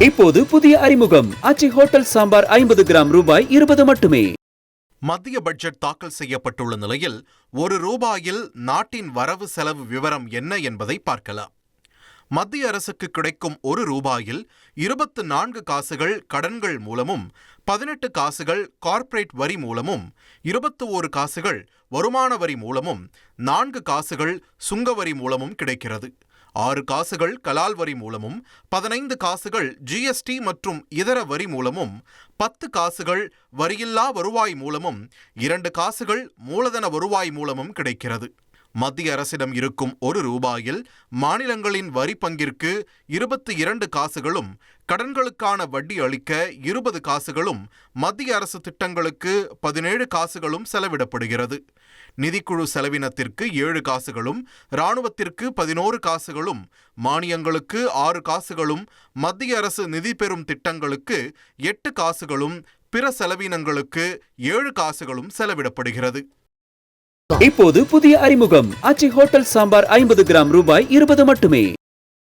இப்போது புதிய அறிமுகம் ஆச்சி ஹோட்டல் சாம்பார் 50 கிராம் ரூபாய் 20 மட்டுமே. மத்திய பட்ஜெட் தாக்கல் செய்யப்பட்டுள்ள நிலையில் ₹1 நாட்டின் வரவு செலவு விவரம் என்ன என்பதை பார்க்கலாம். மத்திய அரசுக்கு கிடைக்கும் ₹1 24 காசுகள் கடன்கள் மூலமும், 18 காசுகள் கார்ப்பரேட் வரி மூலமும், 21 காசுகள் வருமான வரி மூலமும், 4 காசுகள் சுங்கவரி மூலமும் கிடைக்கிறது. 6 காசுகள் கலால் வரி மூலமும், 15 காசுகள் ஜிஎஸ்டி மற்றும் இதர வரி மூலமும், 10 காசுகள் வரியில்லா வருவாய் மூலமும், 2 காசுகள் மூலதன வருவாய் மூலமும் கிடைக்கிறது. மத்திய அரசிடம் இருக்கும் ₹1 மாநிலங்களின் வரி பங்கிற்கு 22 காசுகளும், கடன்களுக்கான வட்டி அளிக்க 20 காசுகளும், மத்திய அரசு திட்டங்களுக்கு 17 காசுகளும் செலவிடப்படுகிறது. நிதிக்குழு செலவினத்திற்கு 7 காசுகளும், இராணுவத்திற்கு 11 காசுகளும், மானியங்களுக்கு 6 காசுகளும், மத்திய அரசு நிதி பெறும் திட்டங்களுக்கு 8 காசுகளும், பிற செலவினங்களுக்கு 7 காசுகளும் செலவிடப்படுகிறது. இப்போது புதிய அறிமுகம் ஆச்சி ஹோட்டல் சாம்பார் 50 கிராம் ரூபாய் 20 மட்டுமே.